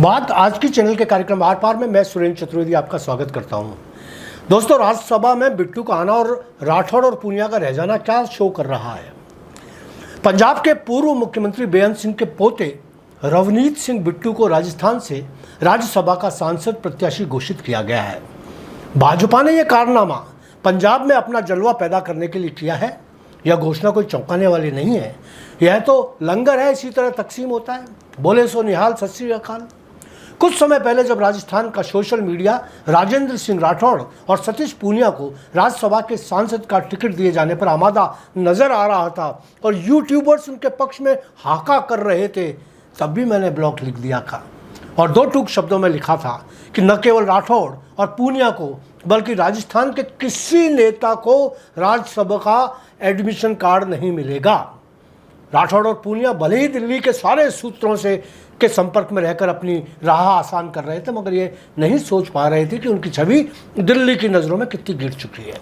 बात आज की चैनल के कार्यक्रम आर पार में मैं सुरेंद्र चतुर्वेदी आपका स्वागत करता हूं। दोस्तों, राज्यसभा में बिट्टू का आना और राठौड़ और पूनिया का रह जाना क्या शो कर रहा है। पंजाब के पूर्व मुख्यमंत्री बेअंत सिंह के पोते रवनीत सिंह बिट्टू को राजस्थान से राज्यसभा का सांसद प्रत्याशी घोषित किया गया है। भाजपा ने यह कारनामा पंजाब में अपना जलवा पैदा करने के लिए किया है। यह घोषणा कोई चौंकाने वाली नहीं है। यह तो लंगर है, इसी तरह तकसीम होता है। बोले सो निहाल, सत श्री अकाल। कुछ समय पहले जब राजस्थान का सोशल मीडिया राजेंद्र सिंह राठौड़ और सतीश पूनिया को राज्यसभा के सांसद का टिकट दिए जाने पर आमादा नजर आ रहा था और यूट्यूबर्स उनके पक्ष में हाका कर रहे थे, तब भी मैंने ब्लॉग लिख दिया था और दो टूक शब्दों में लिखा था कि न केवल राठौड़ और पूनिया को बल्कि राजस्थान के किसी नेता को राज्यसभा का एडमिशन कार्ड नहीं मिलेगा। राठौड़ और पूनिया भले ही दिल्ली के सारे सूत्रों से के संपर्क में रहकर अपनी राह आसान कर रहे थे, मगर ये नहीं सोच पा रहे थे कि उनकी छवि दिल्ली की नज़रों में कितनी गिर चुकी है।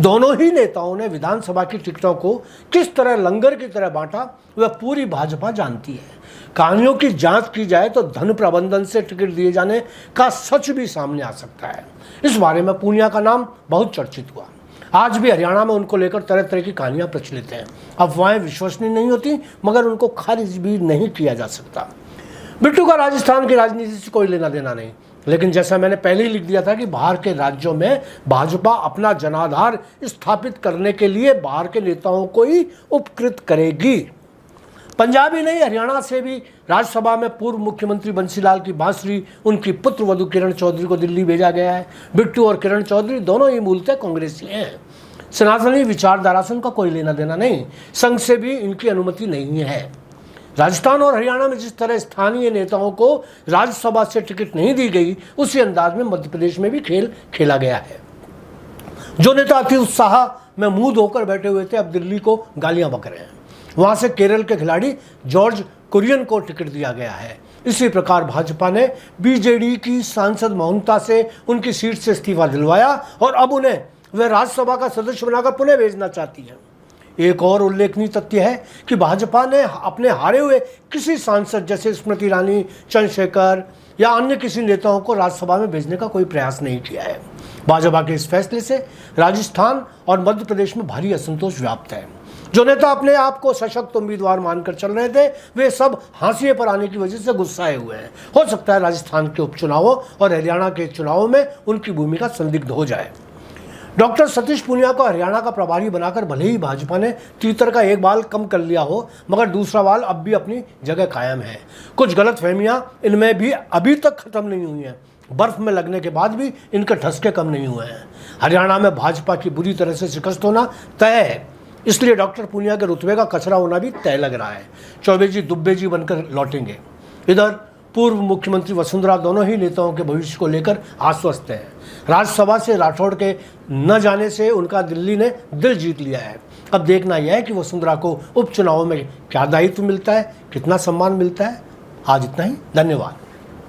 दोनों ही नेताओं ने विधानसभा की टिकटों को किस तरह लंगर की तरह बांटा, वह पूरी भाजपा जानती है। कहानियों की जांच की जाए तो धन प्रबंधन से टिकट दिए जाने का सच भी सामने आ सकता है। इस बारे में पूनिया का नाम बहुत चर्चित हुआ। आज भी हरियाणा में उनको लेकर तरह तरह की कहानियां प्रचलित हैं। अफवाहें विश्वसनीय नहीं होती, मगर उनको खारिज भी नहीं किया जा सकता। बिट्टू का राजस्थान की राजनीति से कोई लेना देना नहीं, लेकिन जैसा मैंने पहले ही लिख दिया था कि बाहर के राज्यों में भाजपा अपना जनाधार स्थापित करने के लिए बाहर के नेताओं को ही उपकृत करेगी। पंजाब ही नहीं, हरियाणा से भी राज्यसभा में पूर्व मुख्यमंत्री बंसीलाल की बांसुरी उनकी पुत्र वधू किरण चौधरी को दिल्ली भेजा गया है। बिट्टू और किरण चौधरी दोनों ही मूलतः कांग्रेसी हैं। सनातनी विचारधारा से उनका कोई लेना देना नहीं, संघ से भी इनकी अनुमति नहीं है। राजस्थान और हरियाणा में जिस तरह स्थानीय नेताओं को राज्यसभा से टिकट नहीं दी गई, उसी अंदाज में मध्य प्रदेश में भी खेल खेला गया है। जो नेता अति उत्साह में मुंह धोकर बैठे हुए थे, अब दिल्ली को गालियां बक रहे हैं। वहां से केरल के खिलाड़ी जॉर्ज कुरियन को टिकट दिया गया है। इसी प्रकार भाजपा ने बीजेडी की सांसद मोहनता से उनकी सीट से इस्तीफा दिलवाया और अब उन्हें वह राज्यसभा का सदस्य बनाकर पुनः भेजना चाहती है। एक और उल्लेखनीय तथ्य है कि भाजपा ने अपने हारे हुए किसी सांसद जैसे स्मृति ईरानी, चंद्रशेखर या अन्य किसी नेताओं को राज्यसभा में भेजने का कोई प्रयास नहीं किया है। भाजपा के इस फैसले से राजस्थान और मध्य प्रदेश में भारी असंतोष व्याप्त है। जो नेता अपने आप को सशक्त उम्मीदवार मानकर चल रहे थे, वे सब हाशिए पर आने की वजह से गुस्साए हुए हैं। हो सकता है राजस्थान के उपचुनावों और हरियाणा के चुनावों में उनकी भूमिका संदिग्ध हो जाए। डॉक्टर सतीश पूनिया को हरियाणा का प्रभारी बनाकर भले ही भाजपा ने तीतर का एक बाल कम कर लिया हो, मगर दूसरा बाल अब भी अपनी जगह कायम है। कुछ गलतफहमियां इनमें भी अभी तक खत्म नहीं हुई हैं। बर्फ में लगने के बाद भी इनके ठसके कम नहीं हुए हैं। हरियाणा में भाजपा की बुरी तरह से शिकस्त होना तय है, इसलिए डॉक्टर पूनिया के रुतबे का कचरा होना भी तय लग रहा है। चौबे जी दुब्बे जी बनकर लौटेंगे। इधर पूर्व मुख्यमंत्री वसुंधरा दोनों ही नेताओं के भविष्य को लेकर आश्वस्त हैं। राज्यसभा से राठौड़ के न जाने से उनका दिल्ली ने दिल जीत लिया है। अब देखना यह है कि वसुंधरा को उपचुनावों में क्या दायित्व मिलता है, कितना सम्मान मिलता है। आज इतना ही, धन्यवाद।